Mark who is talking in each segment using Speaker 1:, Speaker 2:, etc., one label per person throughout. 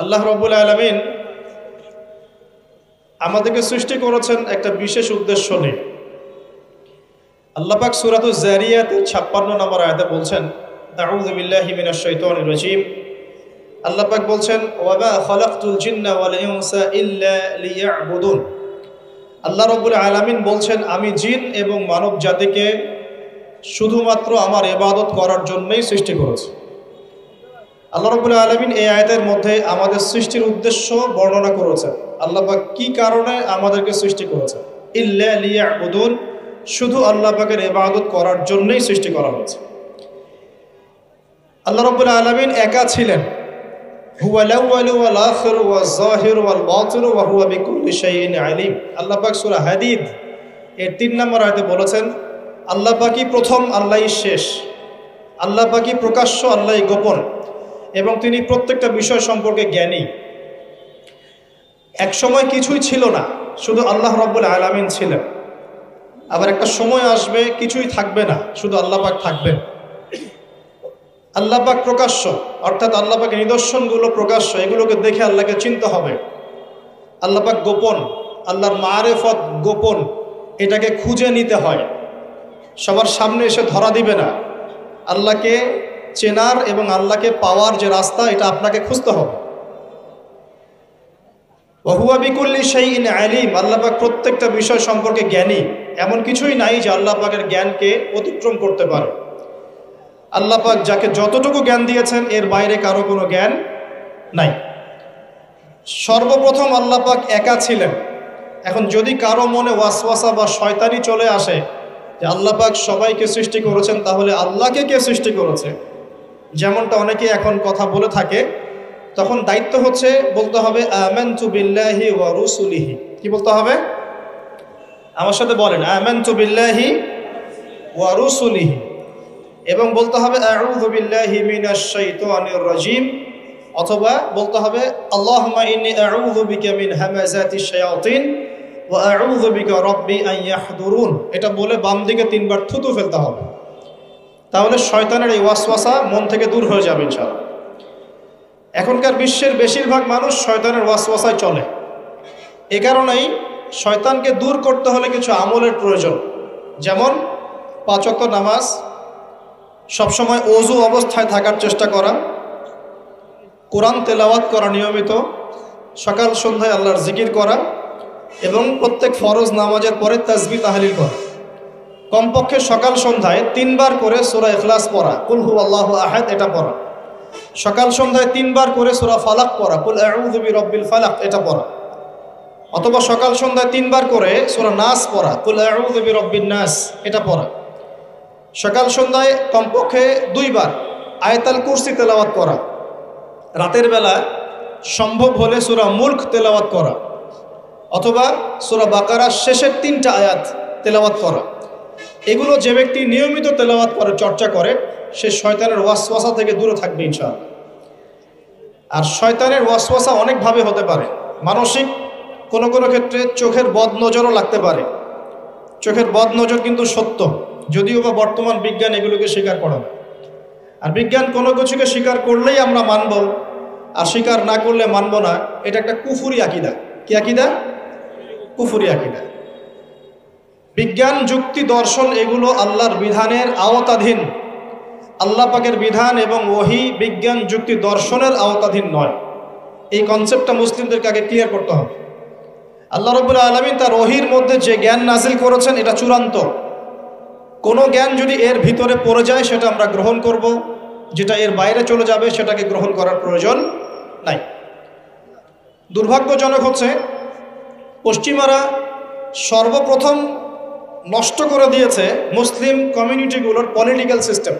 Speaker 1: আল্লাহ রাব্বুল আলামিন আমাদেরকে সৃষ্টি করেছেন একটা বিশেষ উদ্দেশ্য নিয়ে। আল্লাহ পাক সূরাতুজ যারিয়াতের 56 নম্বর আয়াতে বলছেন, আউযু বিল্লাহি মিনাশ শাইতানির রাজীম। আল্লাহ পাক বলছেন, ওয়া মা খালাকতুল জিন্না ওয়াল ইনসা ইল্লা লিয়াবুদুন। আল্লাহ রাব্বুল আলামিন বলছেন, আমি জিন এবং মানব জাতিকে শুধুমাত্র আমার ইবাদত করার জন্যই সৃষ্টি করেছি। আল্লাহ রাব্বুল আলামিন এই আয়াতের মধ্যে আমাদের সৃষ্টির উদ্দেশ্য বর্ণনা করেছেন। আল্লাহ পাক কি কারণে আমাদেরকে সৃষ্টি করেছেন, ইল্লা লিয়াবুদুন, শুধু আল্লাহ পাকের ইবাদত করার জন্যই সৃষ্টি করা হয়েছে। আল্লাহ রাব্বুল আলামিন একা ছিলেন, হুয়াল আউয়ালু ওয়াল আখিরু ওয়াজ যাহিরু ওয়াল বাতিনু ওয়া হুয়া বিকুল্লি শাইইন আলিম। আল্লাহ পাক সূরা হাদীদ এর 3 নম্বর আয়াতে বলেছেন, আল্লাহ পাকই প্রথম, আল্লাহই শেষ, আল্লাহ পাকই প্রকাশ্য, আল্লাহই গোপন, এবং তিনি প্রত্যেকটা বিষয় সম্পর্কে জ্ঞানী। এক সময় কিছুই ছিল না, শুধু আল্লাহ রাব্বুল আলামিন ছিলেন। আবার একটা সময় আসবে কিছুই থাকবে না, শুধু আল্লাহ পাক থাকবেন। আল্লাহ পাক প্রকাশ্য, অর্থাৎ আল্লাহ পাকের নিদর্শনগুলো প্রকাশ্য, এগুলোকে দেখে আল্লাহকে চিনতে হবে। আল্লাহ পাক গোপন, আল্লাহর মারেফত গোপন, এটাকে খুঁজে নিতে হয়, সবার সামনে এসে ধরা দিবে না। আল্লাহকে চেনার এবং আল্লাহকে পাওয়ার যে রাস্তা, এটা আপনাকে খুঁজতে হবে। ওয়া হুয়া বিকুল্লি শাইইন আলিম, আল্লাহ পাক প্রত্যেকটা বিষয় সম্পর্কে জ্ঞানী। এমন কিছুই নাই যে আল্লাহ পাকের জ্ঞানকে অতিক্রম করতে পারে। আল্লাহ পাক যাকে যতটুকু জ্ঞান দিয়েছেন, এর বাইরে কারো কোনো জ্ঞান নাই। সর্বপ্রথম আল্লাহ পাক একা ছিলেন। এখন যদি কারো মনে ওয়াসওয়াসা বা শয়তানি চলে আসে যে আল্লাহ পাক সবাইকে সৃষ্টি করেছেন, তাহলে আল্লাহকে কে সৃষ্টি করেছে, যেমনটা অনেকে এখন কথা বলে থাকে, তখন দায়িত্ব হচ্ছে বলতে হবে আমানতু বিল্লাহি ওয়া রুসুলিহি। কি বলতে হবে? আমার সাথে বলেন, আমানতু বিল্লাহি ওয়া রুসুলিহি। এবং বলতে হবে আউযু বিল্লাহি মিনাশ শাইতানির রাজীম, অথবা বলতে হবে আল্লাহুম্মা ইন্নী আউযু বিকা মিন হামাযাতিশ শায়াতিন ওয়া আউযু বিকা রাব্বি আন ইয়াহদুরুন। এটা বলে বাম দিকে 3 বার থুতু ফেলতে হবে, তাহলে শয়তানের এই ওয়াসওয়াসা মন থেকে দূর হয়ে যাবে ইনশাআল্লাহ। এখনকার বিশ্বের বেশিরভাগ মানুষ শয়তানের ওয়াসওয়াসায় চলে। এ কারণেই শয়তানকে দূর করতে হলে কিছু আমলের প্রয়োজন, যেমন 5 ওয়াক্ত নামাজ, সবসময় ওযু অবস্থায় থাকার চেষ্টা করা, কোরআন তেলাওয়াত করা নিয়মিত, সকাল সন্ধ্যায় আল্লাহর জিকির করা, এবং প্রত্যেক ফরজ নামাজের পরে তাসবিহ তাহলিল করা। কমপক্ষে সকাল সন্ধ্যায় 3 বার করে সূরা ইখলাস পড়া, কুল হুয়াল্লাহু আহাদ, এটা পড়া। সকাল সন্ধ্যায় 3 বার করে সূরা ফালাক পড়া, কুল আউযু বিরাব্বিল ফালাক, এটা পড়া। অথবা সকাল সন্ধ্যায় 3 বার করে সূরা নাস পড়া, কুল আউযু বিরাব্বিন নাস, এটা পড়া। সকাল সন্ধ্যায় কমপক্ষে 2 বার আয়াতুল কুরসি তেলাওয়াত করা। রাতের বেলা সম্ভব হলে সূরা মুলক তেলাওয়াত করা, অথবা সূরা বাকারার শেষের 3টা আয়াত তেলাওয়াত করা। এগুলো যে ব্যক্তি নিয়মিত তেলাওয়াত করে, চর্চা করে, সে শয়তানের ওয়াসওয়াসা থেকে দূরে থাকবে ইনশাআল্লাহ। আর শয়তানের ওয়াসওয়াসা অনেকভাবে হতে পারে। মানসিক, কোনো কোনো ক্ষেত্রে চোখের বদনজরও লাগতে পারে। চোখের বদনজর কিন্তু সত্য, যদিও বা বর্তমান বিজ্ঞান এগুলোকে স্বীকার করে না। আর বিজ্ঞান কোনো কিছুকে স্বীকার করলেই আমরা মানব, আর স্বীকার না করলে মানব না, এটা একটা কুফরি আকীদা। কি আকীদা? কুফরি আকীদা। বিজ্ঞান, যুক্তি, দর্শন এগুলো আল্লাহর বিধানের আওতাধীন। আল্লাহ পাকের বিধান এবং ওহী বিজ্ঞান, যুক্তি, দর্শনের আওতাধীন নয়। এই কনসেপ্টটা মুসলিমদেরকে আগে ক্লিয়ার করতে হবে। আল্লাহ রাব্বুল আলামিন তার ওহীর মধ্যে যে জ্ঞান নাজিল করেছেন, এটা চূড়ান্ত। কোনো জ্ঞান যদি এর ভিতরে পড়ে যায়, সেটা আমরা গ্রহণ করব, যেটা এর বাইরে চলে যাবে সেটাকে গ্রহণ করার প্রয়োজন নাই। দুর্ভাগ্যজনক হচ্ছে পশ্চিমারা সর্বপ্রথম নষ্ট করে দিয়েছে মুসলিম কমিউনিটিগুলোর পলিটিক্যাল সিস্টেম।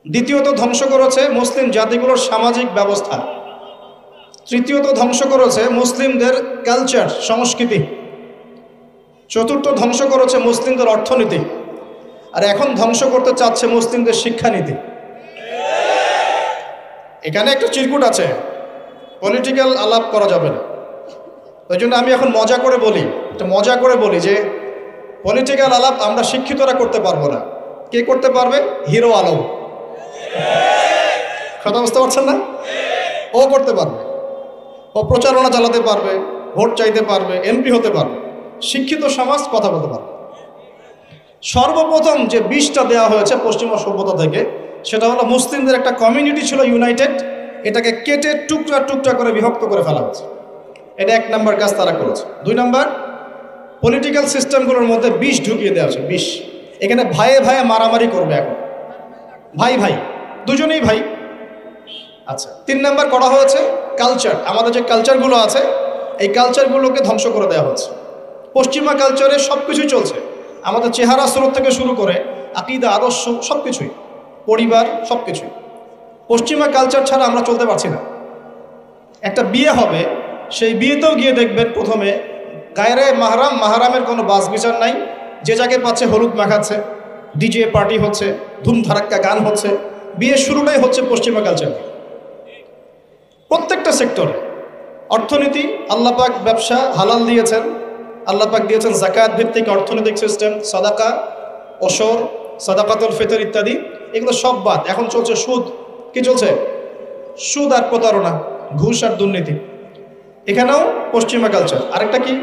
Speaker 1: দ্বিতীয়ত ধ্বংস করেছে মুসলিম জাতিগুলোর সামাজিক ব্যবস্থা। তৃতীয়ত ধ্বংস করেছে মুসলিমদের কালচার, সংস্কৃতি। চতুর্থ ধ্বংস করেছে মুসলিমদের অর্থনীতি। আর এখন ধ্বংস করতে চাচ্ছে মুসলিমদের শিক্ষানীতি। এখানে একটা চিরকুট আছে, পলিটিক্যাল আলাপ করা যাবে না। ওই জন্য আমি এখন মজা করে বলি যে পলিটিক্যাল আলাপ আমরা শিক্ষিতরা করতে পারবো না। কে করতে পারবে? হিরো আলম। কথা বুঝতে পারছেন না? ও করতে পারবে, ও প্রচারণা চালাতে পারবে, ভোট চাইতে পারবে, এমপি হতে পারবে, শিক্ষিত সমাজ কথা বলতে পারবে। সর্বপ্রথম যে বিষটা দেওয়া হয়েছে পশ্চিমা সভ্যতা থেকে, সেটা হলো মুসলিমদের একটা কমিউনিটি ছিল ইউনাইটেড, এটাকে কেটে টুকরা টুকরা করে বিভক্ত করে ফেলা হয়েছে। এটা 1 নম্বর কাজ তারা করেছে। 2 নম্বর, পলিটিক্যাল সিস্টেমগুলোর মধ্যে বিষ ঢুকিয়ে দেওয়া হয়েছে, বিষ। এখানে ভাইয়ে ভাইয়ে মারামারি করবে এখন, ভাই ভাই, দুজনেই ভাই। আচ্ছা, 3 নম্বর করা হয়েছে কালচার। আমাদের যে কালচারগুলো আছে, এই কালচারগুলোকে ধ্বংস করে দেওয়া হচ্ছে। পশ্চিমা কালচারে সব কিছুই চলছে, আমাদের চেহারা স্রোত থেকে শুরু করে আকীদা, আদর্শ, সব কিছুই, পরিবার, সব কিছুই। পশ্চিমা কালচার ছাড়া আমরা চলতে পারছি না। একটা বিয়ে হবে, সেই বিয়েতেও গিয়ে দেখবেন প্রথমে গায়রে মাহরাম, মাহরামের কোনো বাস বিচার নাই, যে যাকে পাচ্ছে হলুদ মাখাচ্ছে, ডিজে পার্টি হচ্ছে, ধুমধারাক্কা গান হচ্ছে। বিয়ের শুরুটাই হচ্ছে পশ্চিমা কালচার। প্রত্যেকটা সেক্টরে অর্থনীতি, আল্লাহ পাক ব্যবসা হালাল দিয়েছেন, আল্লাহ পাক দিয়েছেন যাকাত ভিত্তিক অর্থনৈতিক সিস্টেম, সাদাকা, ওশর, সাদাকাতুল ফিতর ইত্যাদি, এগুলো সব বাদ। এখন চলছে সুদ। কি চলছে? সুদ আর প্রতারণা, ঘুষ আর দুর্নীতি। এখানেও পশ্চিমা কালচার। আরেকটা কি?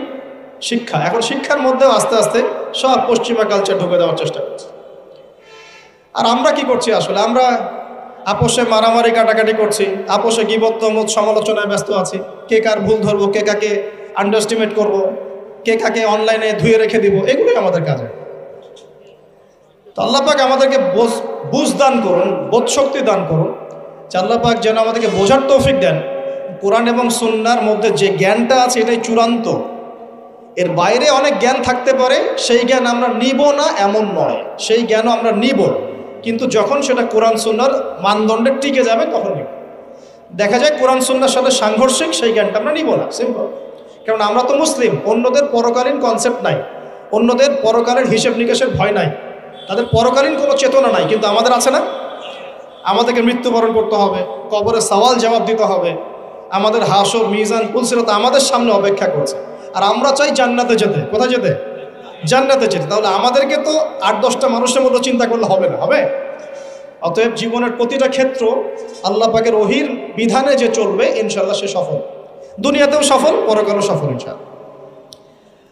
Speaker 1: শিক্ষা। এখন শিক্ষার মধ্যেও আস্তে আস্তে সব পশ্চিমা কালচার ঢুকে দেওয়ার চেষ্টা করছে। আর আমরা কি করছি আসলে? আমরা আপোষে মারামারি কাটাকাটি করছি, আপোষে গীবত তমুত সমালোচনায় ব্যস্ত আছি। কে কার ভুল ধরবো, কে কাকে আন্ডারস্টিমেট করব, কে কাকে অনলাইনে ধুয়ে রেখে দিব, এগুলোই আমাদের কাজে। তো আল্লাহ পাক আমাদেরকে বুঝ দান করুন, বোধ শক্তি দান করুন, যে আল্লাহ পাক যেন আমাদেরকে বোঝার তৌফিক দেন। কোরআন এবং সুন্নাহর মধ্যে যে জ্ঞানটা আছে এটাই চূড়ান্ত। এর বাইরে অনেক জ্ঞান থাকতে পারে, সেই জ্ঞান আমরা নিব না এমন নয়, সেই জ্ঞানও আমরা নিব, কিন্তু যখন সেটা কোরআন সুন্নাহর মানদণ্ডে টিকে যাবে তখন নিব। দেখা যায় কোরআন সুন্নাহর সাথে সাংঘর্ষিক, সেই জ্ঞানটা আমরা নিব না, সিম্পল। কারণ আমরা তো মুসলিম, অন্যদের পরকালীন কনসেপ্ট নাই, অন্যদের পরকালের হিসেব নিকেশের ভয় নাই, তাদের পরকালীন কোনো চেতনা নাই, কিন্তু আমাদের আছে না? আমাদেরকে মৃত্যুবরণ করতে হবে, কবরে সওয়াল জবাব দিতে হবে, আমাদের হাসর, মিজান, পুলসিরাত আমাদের সামনে অপেক্ষা করছে। আর আমরা চাই জান্নাতে যেতে। কোথায় যেতে? জান্নাতে যেতে। তাহলে আমাদেরকে তো 8-10টা মানুষের মতো চিন্তা করলে হবে না, হবে? অতএব জীবনের প্রতিটা ক্ষেত্র আল্লাহ পাকের ওহির বিধানে যে চলবে, ইনশাআল্লাহ সে সফল, দুনিয়াতেও সফল, পরকালেও সফল ইনশাআল্লাহ।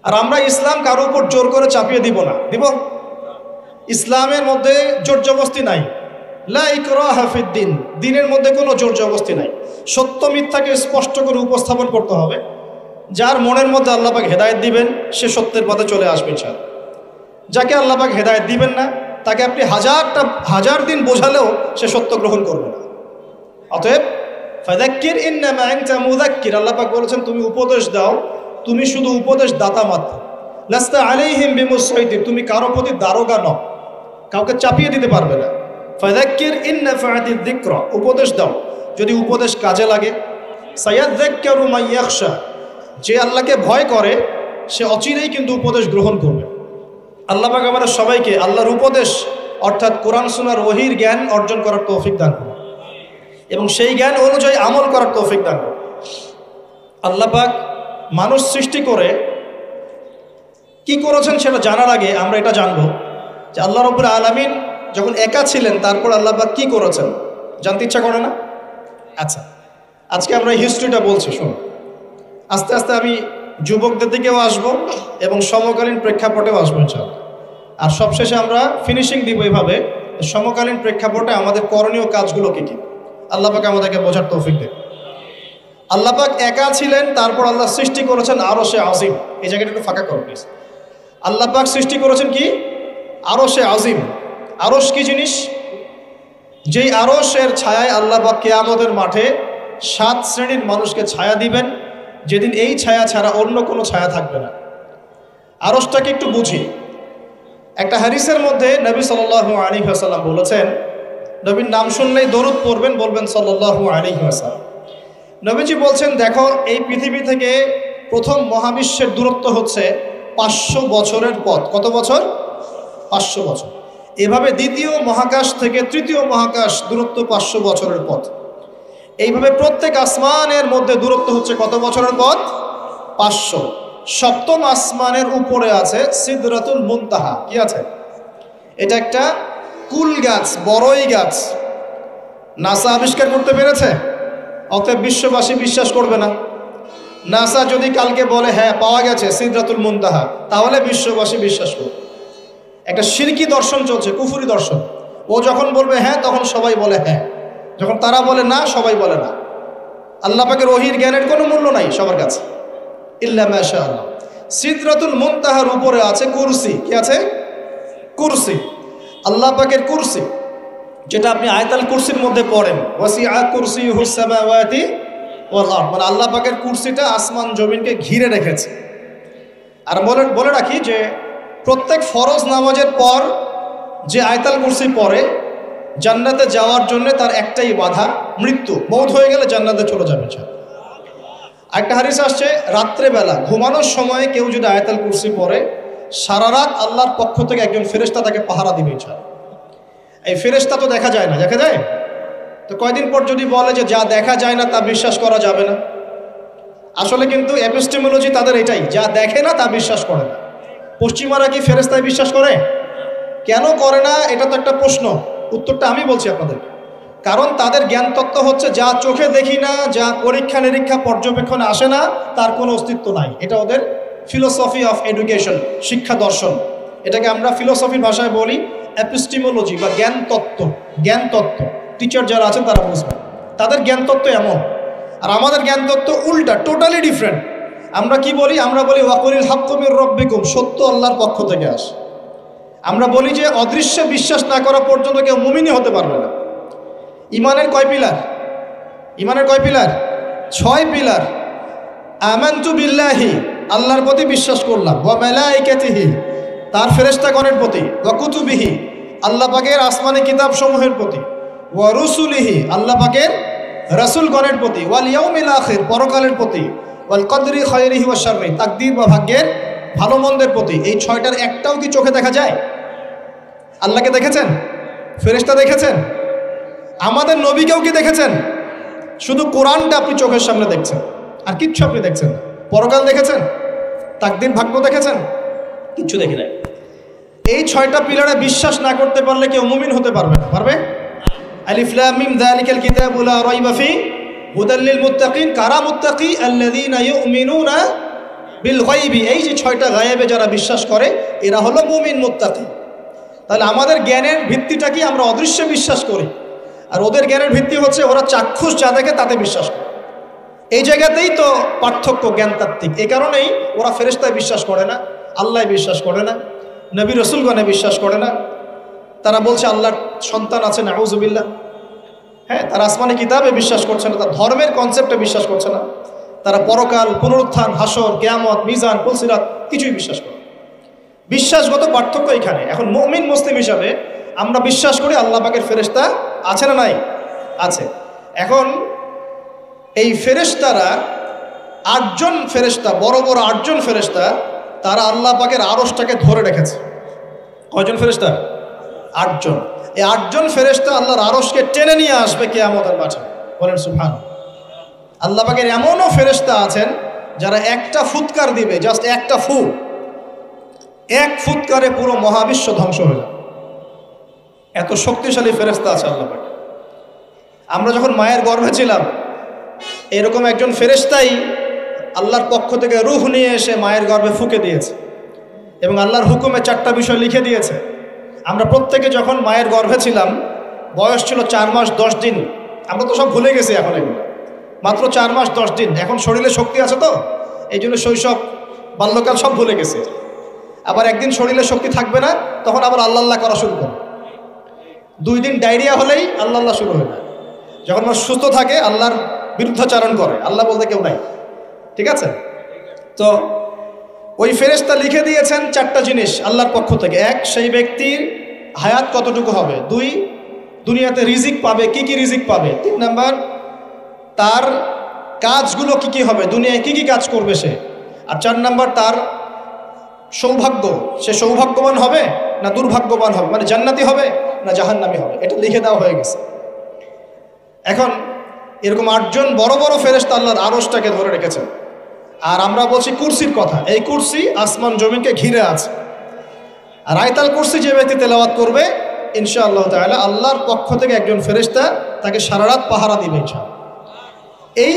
Speaker 1: আর আমরা ইসলাম কারো উপর জোর করে চাপিয়ে দিব না, দিব? ইসলামের মধ্যে জোর জবরদস্তি নাই, লা ইকরাহা ফিদ্দিন, দ্বীনের মধ্যে কোনো জোর জবরদস্তি নাই। সত্য মিথ্যাকে স্পষ্ট করে উপস্থাপন করতে হবে। যার মনের মধ্যে আল্লাহ পাক হেদায়েত দিবেন, সে সত্যের পথে চলে আসবে ইনশাআল্লাহ। যাকে আল্লাহ পাক হেদায়েত দিবেন না, তাকে আপনি হাজার দিন বোঝালেও সে সত্য গ্রহণ করবে না। অতএব ফাযাক্কির ইন্নামা আনতা মুযাক্কির, আল্লাহ পাক বলেছেন তুমি উপদেশ দাও, তুমি শুধু উপদেশ দাতা মাত্র। লাস্তা আলাইহিম বিমুসাইতির, তুমি কারো প্রতি দারোগা নও, কাউকে চাপিয়ে দিতে পারবে না। ফাযাক্কির ইন্নাফাআতিয যিকরা, উপদেশ দাও, যদি উপদেশ কাজে লাগে। সায়াযাক্কারু মান ইয়াখশা, যে আল্লাহকে ভয় করে সে অচিরেই কিন্তু উপদেশ গ্রহণ করবে। আল্লাহ পাক আমাদের সবাইকে আল্লাহর উপদেশ অর্থাৎ কোরআন সুন্নাহর ওহীর জ্ঞান অর্জন করার তৌফিক দান করুন এবং সেই জ্ঞান অনুযায়ী আমল করার তৌফিক দান করুন। আল্লাহ পাক মানুষ সৃষ্টি করে কি করেছেন সেটা জানার আগে আমরা এটা জানবো যে আল্লাহ রাব্বুল আলামিন যখন একা ছিলেন, তারপর আল্লাহ পাক কি করেছেন জানতে ইচ্ছা করে না? আচ্ছা, আজকে আমরা হিস্ট্রিটা বলছি, শুনুন। আস্তে আস্তে আমি যুবকদের দিকেও আসবো এবং সমকালীন প্রেক্ষাপটেও আসবো ইনশাআল্লাহ। আর সবশেষে আমরা ফিনিশিং দিব এভাবে, সমকালীন প্রেক্ষাপটে আমাদের করণীয় কাজগুলো কী কী। আল্লাহ পাক আমাদেরকে বোঝার তৌফিক দেন। আল্লাহ পাক একা ছিলেন, তারপর আল্লাহ সৃষ্টি করেছেন আরশে আজিম। এই জায়গাটা একটু ফাঁকা করো প্লিজ। আল্লাহ পাক সৃষ্টি করেছেন কি? আরশে আজিম। আরশ কি জিনিস? যেই আরশের ছায়ায় আল্লাহ পাক কিয়ামতের মাঠে 7 শ্রেণীর মানুষকে ছায়া দিবেন, যেদিন এই ছায়া ছাড়া অন্য কোনো ছায়া থাকবে না। আরশটাকে একটু বুঝি। একটা হাদিসের মধ্যে নবী সাল্লাল্লাহু আলাইহি ওয়াসাল্লাম বলেছেন, নবীর নাম শুনলেই দরুদ পড়বেন, বলবেন সাল্লাল্লাহু আলাইহি ওয়াসাল্লাম। নবীজি বলছেন, দেখো এই পৃথিবী থেকে প্রথম মহাবিশ্বের দূরত্ব হচ্ছে 500 বছরের পথ। কত বছর? 500 বছর। এভাবে দ্বিতীয় মহাকাশ থেকে তৃতীয় মহাকাশ দূরত্ব 500 বছরের পথ। এইভাবে প্রত্যেক আসমানের মধ্যে দূরত্ব হচ্ছে কত বছরের পথ? 500। সপ্তম আসমানের উপরে আছে সিদরাতুল মুনতাহা। কি আছে? এটা একটা কুল গাছ, বড়ই গাছ। নাসা আবিষ্কার করতে পেরেছে? অতএব বিশ্ববাসী বিশ্বাস করবে না। নাসা যদি কালকে বলে হ্যাঁ পাওয়া গেছে সিদরাতুল মুনতাহা, তাহলে বিশ্ববাসী বিশ্বাস করবে। একটা শিরকি দর্শন চলছে, কুফরি দর্শন। ও যখন বলবে হ্যাঁ তখন সবাই বলে হ্যাঁ, যখন তারা বলে না সবাই বলে না। আল্লাহ পাকের ওহীর জ্ঞানের কোনো মূল্য নাই সবার কাছে, ইল্লা মাশাআল্লাহ। সিদরাতুল মুনতাহার উপরে আছে কুরসি। কি আছে? কুরসি। আল্লাহ পাকের কুরসি, যেটা আপনি আয়াতুল কুরসির মধ্যে পড়েন, ওয়াসিআ কুরসিয়ুহুস সামাওয়াতি ওয়াল আরদ, মানে আল্লাহ পাকের কুরসিটা আসমান জমিনকে ঘিরে রেখেছে। আর বলে রাখি যে প্রত্যেক ফরজ নামাজের পর যে আয়াতুল কুরসি পড়ে, জান্নাতে যাওয়ার জন্য তার একটাই বাধা, মৃত্যু। মওত হয়ে গেলে জান্নাতে চলে যাবে। একটা হাদিস আসছে, রাত্রেবেলা ঘুমানোর সময় কেউ যদি আয়াতুল কুরসি পড়ে, সারা রাত আল্লাহর পক্ষ থেকে একজন ফেরেশতা তাকে পাহারা দিবে। এই ফেরেশতা তো দেখা যায় না, দেখা যায়? তো কয়দিন পর যদি বলে যে যা দেখা যায় না তা বিশ্বাস করা যাবে না, আসলে কিন্তু এপিস্টেমোলজি তাদের এটাই, যা দেখে না তা বিশ্বাস করে না। পশ্চিমারা কি ফেরেশতায় বিশ্বাস করে? কেন করে না? এটা তো একটা প্রশ্ন, উত্তরটা আমি বলছি আপনাদের। কারণ তাদের জ্ঞান তত্ত্ব হচ্ছে যা চোখে দেখি না, যা পরীক্ষা নিরীক্ষা পর্যবেক্ষণে আসে না, তার কোনো অস্তিত্ব নাই। এটা ওদের ফিলোসফি অফ এডুকেশন, শিক্ষা দর্শন। এটাকে আমরা ফিলোসফির ভাষায় বলি এপিস্টেমোলজি বা জ্ঞান তত্ত্ব। জ্ঞান তত্ত্ব টিচার যারা আছেন তারা বুঝবেন, তাদের জ্ঞান তত্ত্ব এমন। আর আমাদের জ্ঞান তত্ত্ব উল্টা, টোটালি ডিফারেন্ট। আমরা কি বলি? আমরা বলি ওয়াকুলিল হাক্কু মির রাব্বিকুম, সত্য আল্লাহর পক্ষ থেকে আসে। আমরা বলি যে অদৃশ্যে বিশ্বাস না করা পর্যন্ত কেউ মুমিনই হতে পারবে না। ইমানের কয় পিলার? ইমানের কয় পিলার? 6 পিলার। আমানতু বিল্লাহি, আল্লাহর প্রতি বিশ্বাস করলাম, ওয়া মালাইকাতিহি, তার ফেরেশতাগণের প্রতি, ওয়া কুতুবিহি, আল্লাহ পাকের আসমানি কিতাব সমূহের প্রতি, ওয়া রুসুলিহি, আল্লাহ পাকের রাসূলগণের প্রতি, ওয়াল ইয়াউমিল আখির, পরকালের প্রতি, ওয়াল কদরি খায়রিহি ওয়া শাররি, তাকদীর বা ভাগ্যের ভালো মন্দের প্রতি। এই 6টার একটাও কি চোখে দেখা যায়? আল্লাহকে দেখেছেন? ফেরেশতা দেখেছেন? আমাদের নবীকেও কি দেখেছেন? শুধু কোরআনটা আপনি চোখের সামনে দেখছেন, আর কিচ্ছু আপনি দেখছেন না। পরকাল দেখেছেন? তাকদীর ভাগ্য দেখেছেন? কিচ্ছু দেখি নাই। এই 6টা পিলারে বিশ্বাস না করতে পারলে কেউ মুমিন হতে পারবে না। পারবে? আলিফ লাম মিম যালিকাল কিতাবু লা রাইবা ফি হুদাল লিল মুত্তাকিন, কারা মুত্তাকি? আল্লাযীনা ইউমিনুনা বিল গায়বি। এই যে 6টা গায়েবে যারা বিশ্বাস করে, এরা হলো মুমিন, মুত্তাকি। তাহলে আমাদের জ্ঞানের ভিত্তিটা কি? আমরা অদৃশ্যে বিশ্বাস করি। আর ওদের জ্ঞানের ভিত্তি হচ্ছে ওরা চাক্ষুষ যা দেখে তাতে বিশ্বাস করে। এই জায়গাতেই তো পার্থক্য জ্ঞানতাত্ত্বিক। এই কারণেই ওরা ফেরেশতায় বিশ্বাস করে না, আল্লাহ বিশ্বাস করে না, নবী রসুলগণে বিশ্বাস করে না। তারা বলছে আল্লাহর সন্তান আছে, নাউজুবিল্লাহ। হ্যাঁ, তারা আসমানি কিতাবে বিশ্বাস করছে না, তার ধর্মের কনসেপ্টে বিশ্বাস করছে না। তারা পরকাল, পুনরুত্থান, হাসর, কিয়ামত, মিজান, পুলসিরাত কিছুই বিশ্বাস করে। বিশ্বাসগত পার্থক্য এখানে। এখন মুমিন মুসলিম হিসাবে আমরা বিশ্বাস করি আল্লাহ পাকের ফেরেশতা আছে না নাই? আছে। এখন এই ফেরেশতারা 8জন ফেরেশতা, বড় বড় 8জন ফেরেশতা, তারা আল্লাহ পাকের আরশটাকে ধরে রেখেছে। কয়জন ফেরেশতা? 8জন। এই 8জন ফেরেশতা আল্লাহর আরশকে টেনে নিয়ে আসবে কিয়ামতের মাঠে। বলেন সুবহানাল্লাহ। আল্লাহ পাকের এমনও ফেরেশতা আছেন যারা একটা ফুৎকার দিবে, জাস্ট একটা ফু, এক ফুৎকারে পুরো মহাবিশ্ব ধ্বংস হয়ে যাবে। এত শক্তিশালী ফেরেশতা আছে আল্লাহ পাক। আমরা যখন মায়ের গর্ভে ছিলাম, এরকম একজন ফেরেশতাই আল্লাহর পক্ষ থেকে রূহ নিয়ে এসে মায়ের গর্ভে ফুঁকে দিয়েছে এবং আল্লাহর হুকুমে 4টা বিষয় লিখে দিয়েছে। আমরা প্রত্যেকে যখন মায়ের গর্ভে ছিলাম, বয়স ছিল 4 মাস 10 দিন। আমরা তো সব ভুলে গেছি এখন, এগুলো মাত্র 4 মাস 10 দিন। এখন শরীরে শক্তি আছে তো, এই জন্য শৈশব, বাল্যকাল সব ভুলে গেছে। আবার একদিন শরীরে শক্তি থাকবে না, তখন আবার আল্লাহ আল্লাহ করা শুরু করে। 2 দিন ডায়রিয়া হলেই আল্লাহ আল্লাহ শুরু হয়ে যায়। যখন মানুষ সুস্থ থাকে আল্লাহর বিরুদ্ধাচারণ করে, আল্লাহ বলতে কেউ নাই। ঠিক আছে? তো ওই ফেরেশতা লিখে দিয়েছেন 4টা জিনিস আল্লাহর পক্ষ থেকে। 1, সেই ব্যক্তির হায়াত কতটুকু হবে। 2, দুনিয়াতে রিজিক পাবে, কি কি রিজিক পাবে। 3 নাম্বার, তার কাজগুলো কি কি হবে, দুনিয়ায় কি কি কাজ করবে সে। আর 4 নাম্বার, তার সৌভাগ্য, সে সৌভাগ্যবান হবে না দুর্ভাগ্যবান হবে, মানে জান্নাতি হবে না জাহান্নামী হবে। এটা লিখে দেওয়া হয়ে গেছে। এখন এরকম 8জন বড় বড় ফেরেশতা আল্লাহর আরশটাকে ধরে রেখেছেন। আর আমরা বলছি কুরসির কথা। এই কুরসি আসমান জমিনকে ঘিরে আছে। আর আয়াতুল কুরসি যে ব্যক্তি তেলাওয়াত করবে, ইনশাআল্লাহ তাআলা আল্লাহর পক্ষ থেকে একজন ফেরেশতা তাকে সারা রাত পাহারা দিবে ইনশাআল্লাহ। এই